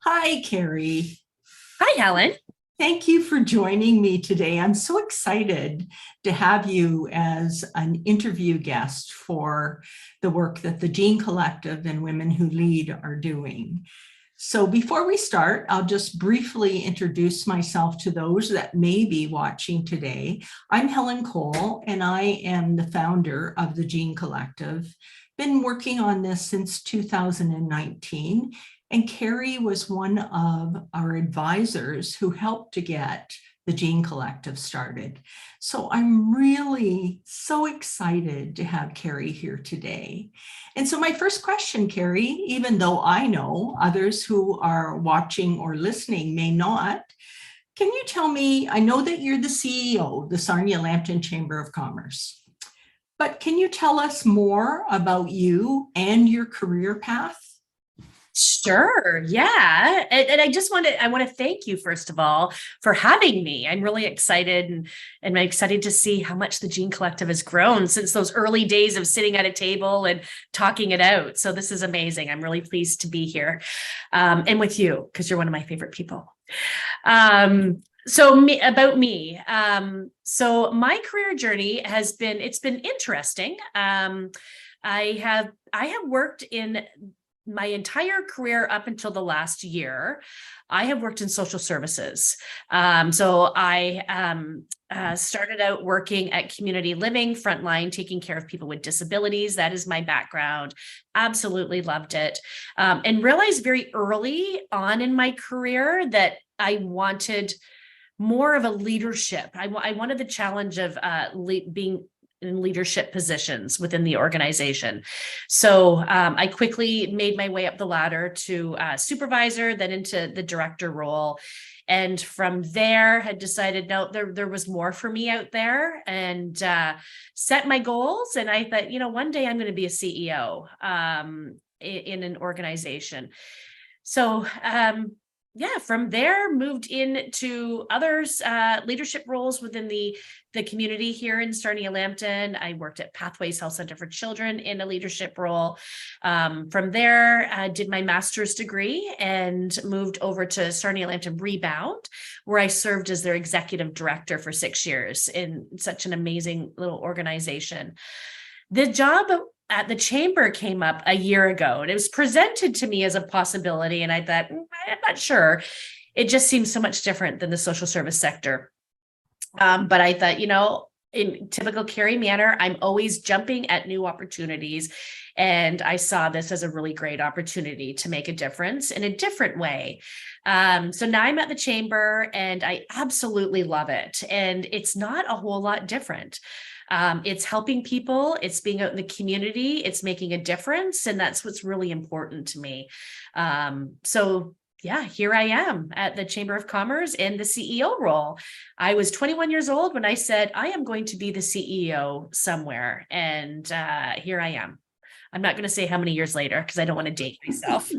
Hi, Carrie. Hi, Helen. Thank you for joining me today. I'm so excited to have you as an interview guest for the work that the Gene Collective and Women Who Lead are doing. So before we start, I'll just briefly introduce myself to those that may be watching today. I'm Helen Cole, and I am the founder of the Gene Collective. Been working on this since 2019, and Carrie was one of our advisors who helped to get the Gene Collective started. So I'm really so excited to have Carrie here today. And so my first question, Carrie, even though I know others who are watching or listening may not, can you tell me, I know that you're the CEO, the Sarnia Lambton Chamber of Commerce, but can you tell us more about you and your career path? Sure. Yeah. And I want to thank you, first of all, for having me. I'm really excited and I'm excited to see how much the Gene Collective has grown since those early days of sitting at a table and talking it out. So this is amazing. I'm really pleased to be here and with you because you're one of my favorite people. About me. So my career journey it's been interesting. I have worked in my entire career up until the last year. I have worked in social services. So I started out working at community living, frontline, taking care of people with disabilities. That is my background. Absolutely loved it. And realized very early on in my career that I wanted more of a leadership. I wanted the challenge of being in leadership positions within the organization. So I quickly made my way up the ladder to supervisor, then into the director role. And from there had decided, no, there was more for me out there, and set my goals. And I thought, one day I'm going to be a CEO in an organization. So from there moved into others leadership roles within the community here in Sarnia Lambton. I worked at Pathways Health Center for Children in a leadership role. From there, I did my master's degree and moved over to Sarnia Lambton Rebound, where I served as their executive director for 6 years in such an amazing little organization. The job at the chamber came up a year ago, and it was presented to me as a possibility. And I thought, I'm not sure. It just seems so much different than the social service sector. But I thought, in typical Carrie manner, I'm always jumping at new opportunities. And I saw this as a really great opportunity to make a difference in a different way. So now I'm at the chamber and I absolutely love it. And it's not a whole lot different. It's helping people, it's being out in the community, it's making a difference. And that's what's really important to me. Here I am at the Chamber of Commerce in the CEO role. I was 21 years old when I said, I am going to be the CEO somewhere. And here I am. I'm not going to say how many years later because I don't want to date myself.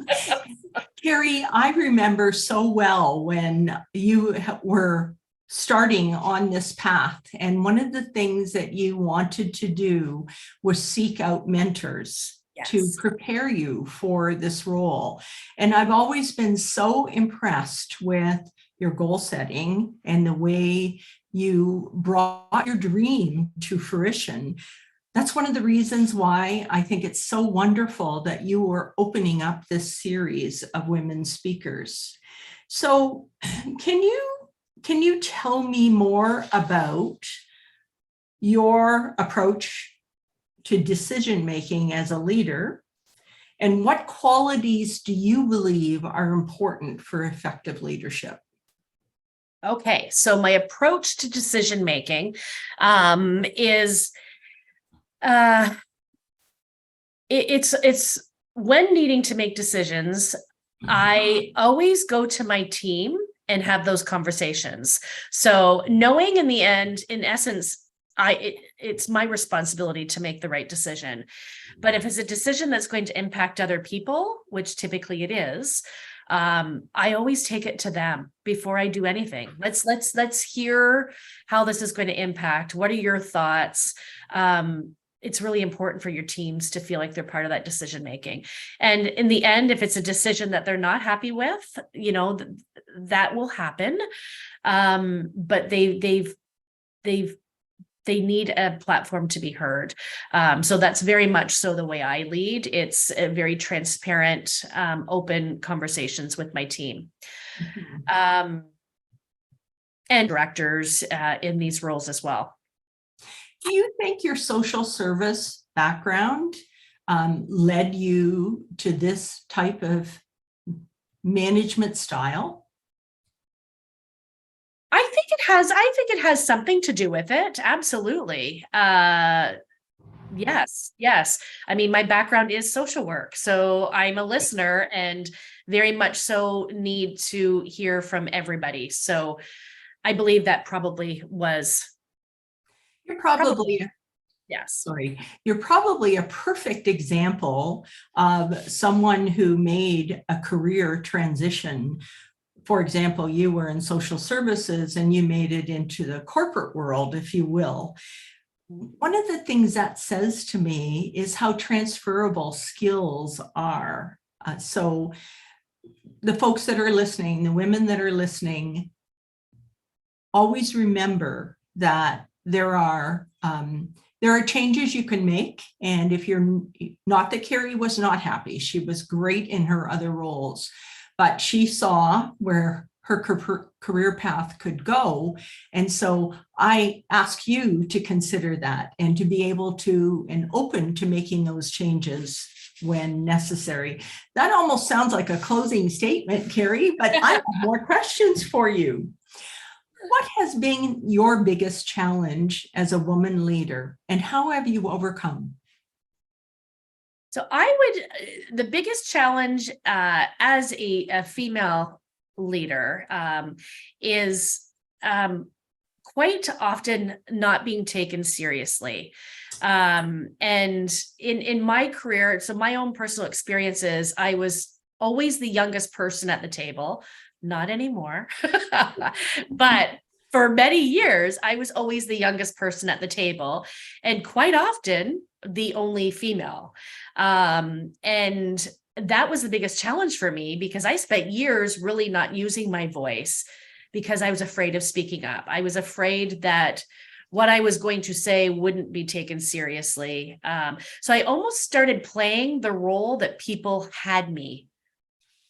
Carrie, I remember so well when you were starting on this path. And one of the things that you wanted to do was seek out mentors. Yes. To prepare you for this role. And I've always been so impressed with your goal setting and the way you brought your dream to fruition. That's one of the reasons why I think it's so wonderful that you were opening up this series of women speakers. So can you tell me more about your approach to decision-making as a leader, and what qualities do you believe are important for effective leadership? Okay, so my approach to decision-making is it's when needing to make decisions, I always go to my team and have those conversations. So knowing in the end, in essence, it's my responsibility to make the right decision. But if it's a decision that's going to impact other people, which typically it is, I always take it to them before I do anything. Let's hear how this is going to impact. What are your thoughts? it's really important for your teams to feel like they're part of that decision making. And in the end, if it's a decision that they're not happy with, that will happen. But they need a platform to be heard. So that's very much so the way I lead. It's a very transparent, open conversations with my team. Mm-hmm. And directors in these roles as well. Do you think your social service background led you to this type of management style? I think it has something to do with it. Absolutely. Yes. I mean, my background is social work, so I'm a listener and very much so need to hear from everybody. So I believe that probably was. You're probably You're probably a perfect example of someone who made a career transition. For example, you were in social services and you made it into the corporate world, if you will. One of the things that says to me is how transferable skills are. So the folks that are listening, the women that are listening, always remember that there are changes you can make. And if you're not that Carrie was not happy, she was great in her other roles, but she saw where her career path could go. And so I ask you to consider that and to be able to and open to making those changes when necessary. That almost sounds like a closing statement, Carrie, but I have more questions for you. What has been your biggest challenge as a woman leader, and how have you overcome? So the biggest challenge as a female leader is quite often not being taken seriously. And in my career, so my own personal experiences, I was always the youngest person at the table. Not anymore, but for many years, I was always the youngest person at the table and quite often the only female. And that was the biggest challenge for me because I spent years really not using my voice because I was afraid of speaking up. I was afraid that what I was going to say wouldn't be taken seriously. So I almost started playing the role that people had me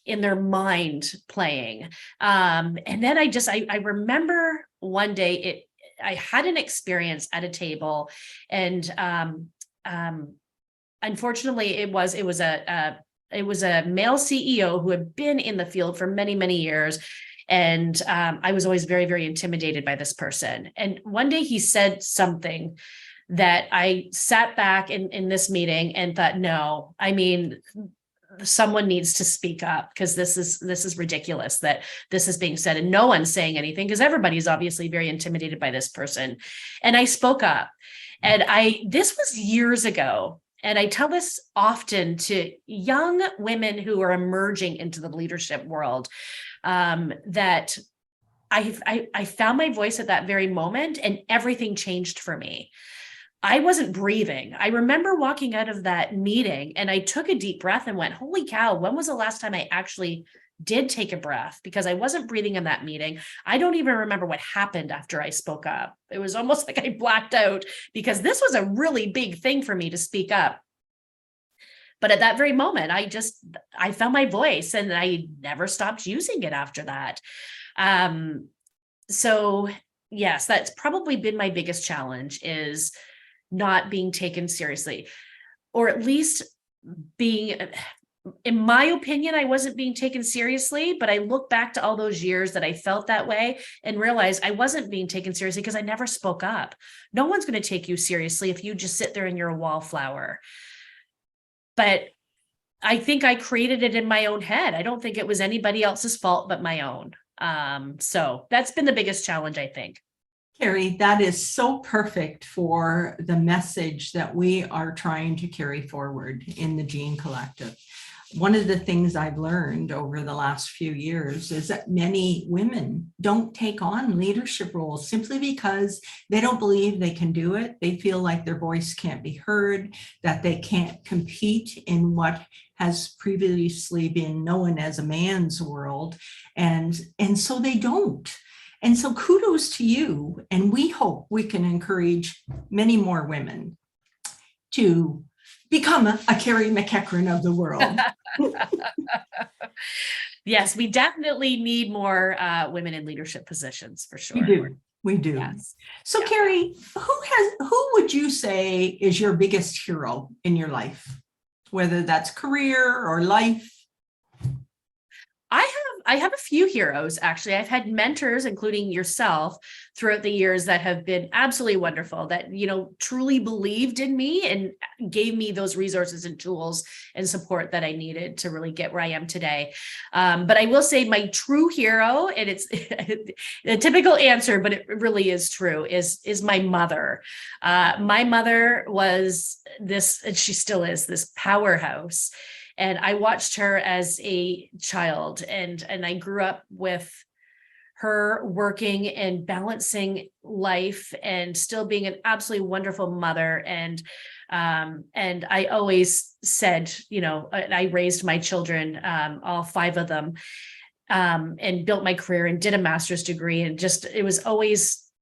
in their mind playing. And then I remember one day I had an experience at a table and unfortunately it was a male CEO who had been in the field for many, many years. And I was always very, very intimidated by this person. And one day he said something that I sat back in this meeting and thought, no, I mean, someone needs to speak up because this is ridiculous that this is being said and no one's saying anything because everybody's obviously very intimidated by this person. And I spoke up and this was years ago. And I tell this often to young women who are emerging into the leadership world, that I found my voice at that very moment and everything changed for me. I wasn't breathing. I remember walking out of that meeting and I took a deep breath and went, holy cow, when was the last time I actually did take a breath? Because I wasn't breathing in that meeting. I don't even remember what happened after I spoke up. It was almost like I blacked out because this was a really big thing for me to speak up. But at that very moment, I found my voice and I never stopped using it after that. So yes, that's probably been my biggest challenge is not being taken seriously, or at least being, in my opinion, I wasn't being taken seriously, but I look back to all those years that I felt that way and realized I wasn't being taken seriously because I never spoke up. No one's going to take you seriously if you just sit there and you're a wallflower. But I think I created it in my own head. I don't think it was anybody else's fault but my own. So that's been the biggest challenge, I think. Carrie, that is so perfect for the message that we are trying to carry forward in the Gene Collective. one of the things I've learned over the last few years is that many women don't take on leadership roles simply because they don't believe they can do it. They feel like their voice can't be heard, that they can't compete in what has previously been known as a man's world. And so they don't. And so kudos to you. And we hope we can encourage many more women to become a Carrie McEachran of the world. Yes, we definitely need more women in leadership positions for sure. We do. Yes. So, yeah. Carrie, who would you say is your biggest hero in your life, whether that's career or life? I have a few heroes, actually. I've had mentors, including yourself, throughout the years that have been absolutely wonderful, that, truly believed in me and gave me those resources and tools and support that I needed to really get where I am today. But I will say my true hero, and it's a typical answer, but it really is true, is my mother. My mother was this, and she still is, this powerhouse. And I watched her as a child, and I grew up with her working and balancing life and still being an absolutely wonderful mother. And I always said, I raised my children, all 5 of them, and built my career and did a master's degree. And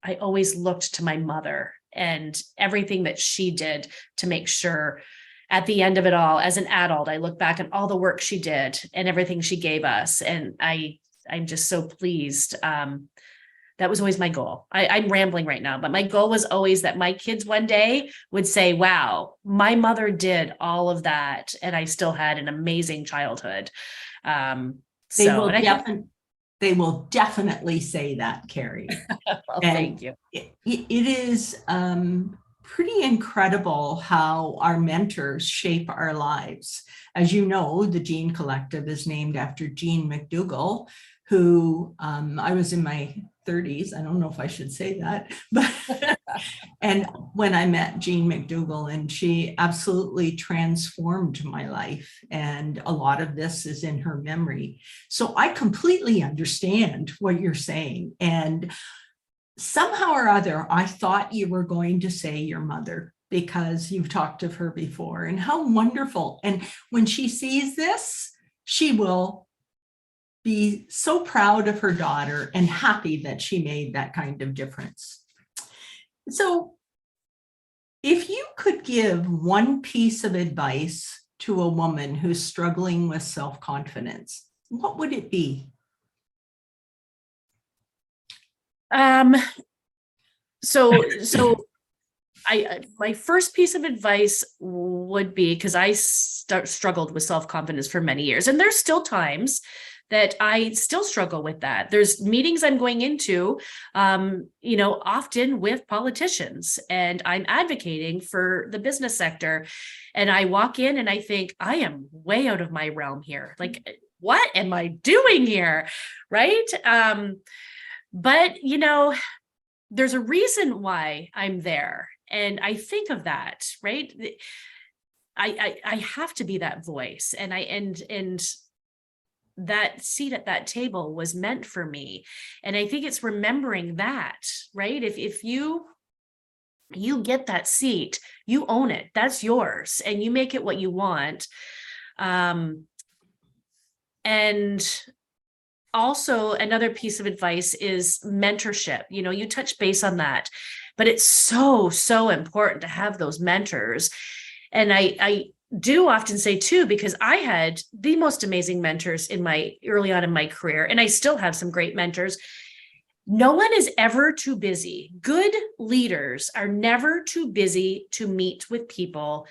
I always looked to my mother and everything that she did to make sure at the end of it all, as an adult, I look back at all the work she did and everything she gave us. And I'm just so pleased. That was always my goal. I'm rambling right now, but my goal was always that my kids one day would say, wow, my mother did all of that. And I still had an amazing childhood. They will definitely say that, Carrie. Well, thank you. It is pretty incredible how our mentors shape our lives. As you know, the Gene Collective is named after Jean McDougall, who I was in my 30s. I don't know if I should say that, but and when I met Jean McDougall, and she absolutely transformed my life. And a lot of this is in her memory. So I completely understand what you're saying. And somehow or other, I thought you were going to say your mother, because you've talked of her before, and how wonderful. And when she sees this, she will be so proud of her daughter and happy that she made that kind of difference. So if you could give one piece of advice to a woman who's struggling with self-confidence, what would it be? So my first piece of advice would be, because I struggled with self-confidence for many years, and there's still times that I still struggle with that. There's meetings I'm going into, often with politicians, and I'm advocating for the business sector. And I walk in and I think, I am way out of my realm here. Like, what am I doing here? Right. But, there's a reason why I'm there. And I think of that, right? I have to be that voice. And that seat at that table was meant for me. And I think it's remembering that, right? If you get that seat, you own it. That's yours. And you make it what you want. And also, another piece of advice is mentorship. You touch base on that, but it's so, so important to have those mentors. And I do often say too, because I had the most amazing mentors early on in my career, and I still have some great mentors. No one is ever too busy. Good leaders are never too busy to meet with people,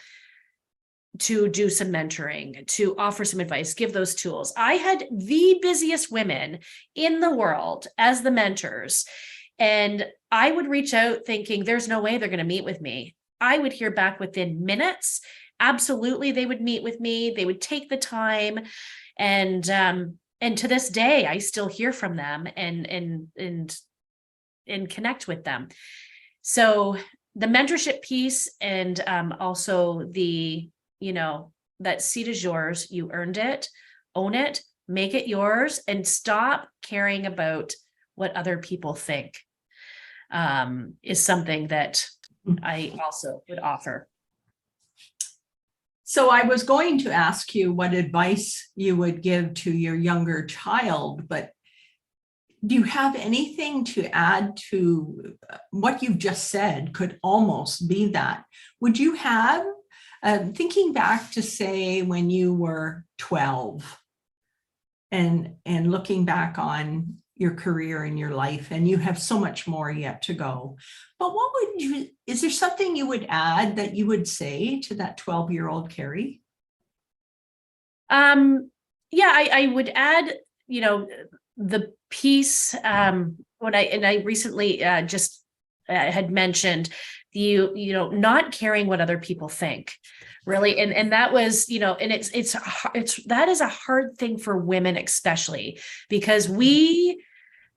to do some mentoring, to offer some advice, give those tools. I had the busiest women in the world as the mentors, and I would reach out thinking there's no way they're going to meet with me. I would hear back within minutes. Absolutely, they would meet with me. They would take the time, and to this day, I still hear from them and connect with them. So the mentorship piece, and also the that seat is yours. You earned it, own it, make it yours, and stop caring about what other people think, is something that I also would offer. So I was going to ask you what advice you would give to your younger child, but do you have anything to add to what you've just said? Could almost be that. Would you have, thinking back to say when you were 12 and looking back on your career and your life, and you have so much more yet to go, but what would you, is there something you would add that you would say to that 12-year-old Carrie? Yeah, I would add, the piece, when I recently just had mentioned not caring what other people think, really. And that was, and it's that is a hard thing for women, especially because we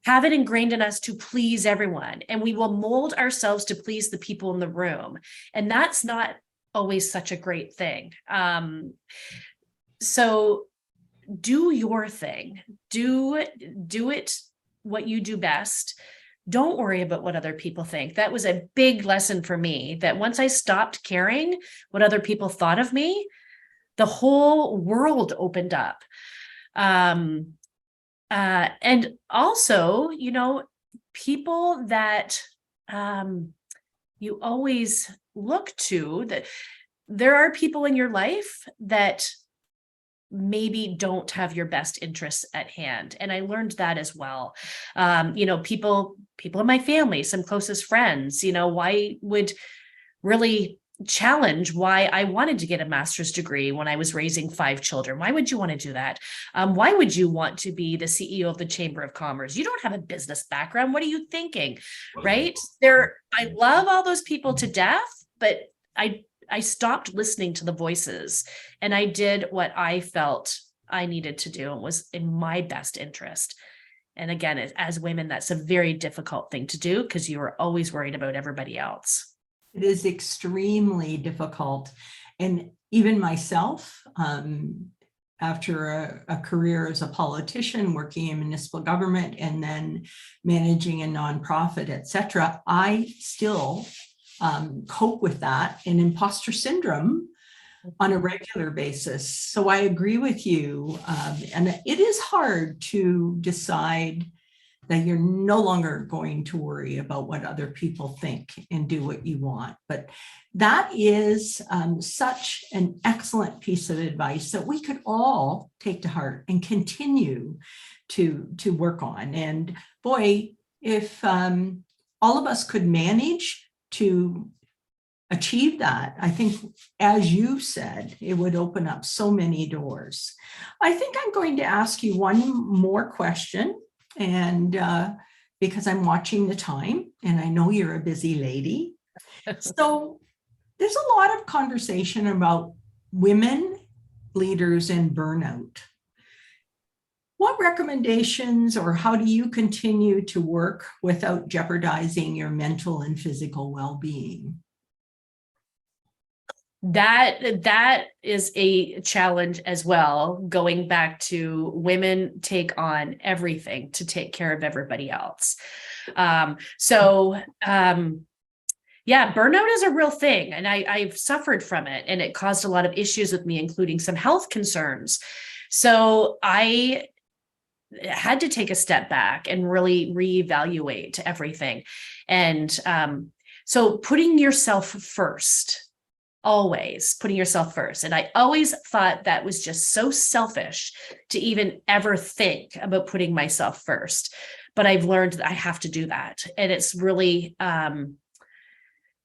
have it ingrained in us to please everyone, and we will mold ourselves to please the people in the room. And that's not always such a great thing. So do your thing, do it, what you do best. Don't worry about what other people think. That was a big lesson for me, that once I stopped caring what other people thought of me, the whole world opened up. And also, people that you always look to, that there are people in your life that maybe don't have your best interests at hand. And I learned that as well. People in my family, some closest friends, why would really challenge why I wanted to get a master's degree when I was raising 5 children. Why would you want to do that? Why would you want to be the CEO of the Chamber of Commerce? You don't have a business background. What are you thinking? Right? I love all those people to death, but I stopped listening to the voices, and I did what I felt I needed to do and was in my best interest. And again, as women, that's a very difficult thing to do because you are always worried about everybody else. It is extremely difficult. And even myself, after a career as a politician, working in municipal government, and then managing a nonprofit, et cetera, I still cope with that in imposter syndrome on a regular basis. So I agree with you. And it is hard to decide that you're no longer going to worry about what other people think and do what you want. But that is such an excellent piece of advice that we could all take to heart and continue to work on. And boy, if all of us could manage to achieve that, I think, as you said, it would open up so many doors. I think I'm going to ask you one more question, and because I'm watching the time and I know you're a busy lady. So there's a lot of conversation about women leaders and burnout. What recommendations, or how do you continue to work without jeopardizing your mental and physical well-being? That is a challenge as well, going back to women take on everything to take care of everybody else. Yeah, burnout is a real thing, and I've suffered from it, and it caused a lot of issues with me, including some health concerns. So I had to take a step back and really reevaluate everything. And so putting yourself first, always putting yourself first. And I always thought that was just so selfish to even ever think about putting myself first. But I've learned that I have to do that. And it's really, they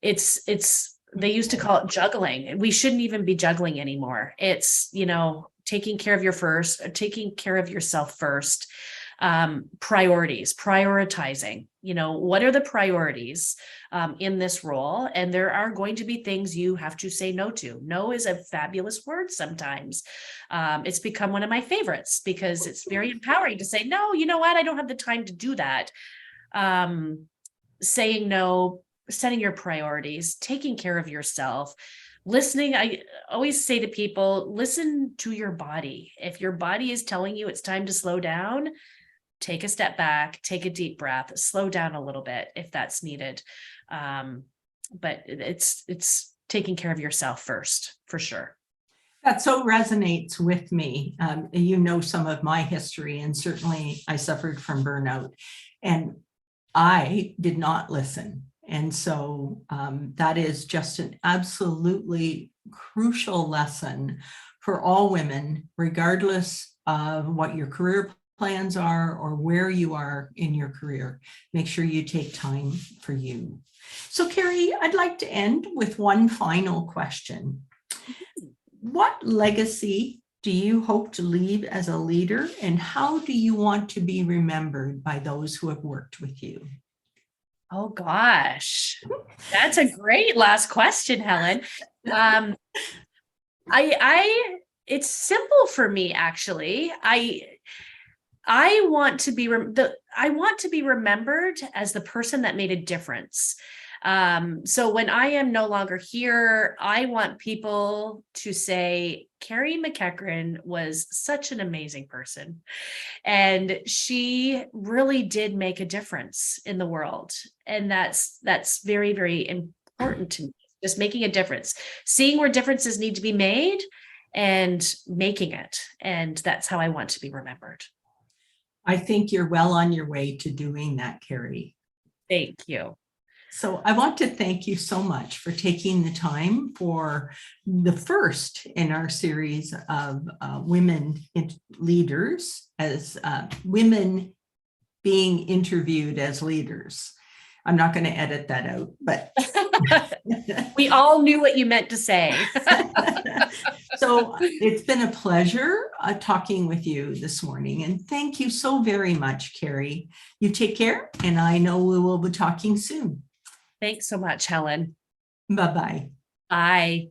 used to call it juggling. We shouldn't even be juggling anymore. It's, taking care of taking care of yourself first. Priorities, prioritizing, what are the priorities in this role? And there are going to be things you have to say no to. No is a fabulous word sometimes. It's become one of my favorites because it's very empowering to say, no, you know what? I don't have the time to do that. Saying no, setting your priorities, taking care of yourself, listening. I always say to people, listen to your body. If your body is telling you it's time to slow down, take a step back, take a deep breath, slow down a little bit if that's needed. But it's taking care of yourself first, for sure. That so resonates with me. You know some of my history, and certainly I suffered from burnout, and I did not listen. And so that is just an absolutely crucial lesson for all women, regardless of what your career plans are or where you are in your career. Make sure you take time for you. So, Carrie, I'd like to end with one final question. What legacy do you hope to leave as a leader, and how do you want to be remembered by those who have worked with you? Oh gosh, that's a great last question, Helen. It's simple for me, actually. I want to be remembered as the person that made a difference. So when I am no longer here, I want people to say, Carrie McEachran was such an amazing person. And she really did make a difference in the world. And that's very, very important to me. Just making a difference, seeing where differences need to be made and making it. And that's how I want to be remembered. I think you're well on your way to doing that, Carrie. Thank you. So I want to thank you so much for taking the time for the first in our series of women leaders, as women being interviewed as leaders. I'm not going to edit that out, but we all knew what you meant to say. So it's been a pleasure talking with you this morning. And thank you so very much, Carrie. You take care, and I know we will be talking soon. Thanks so much, Helen. Bye-bye. Bye.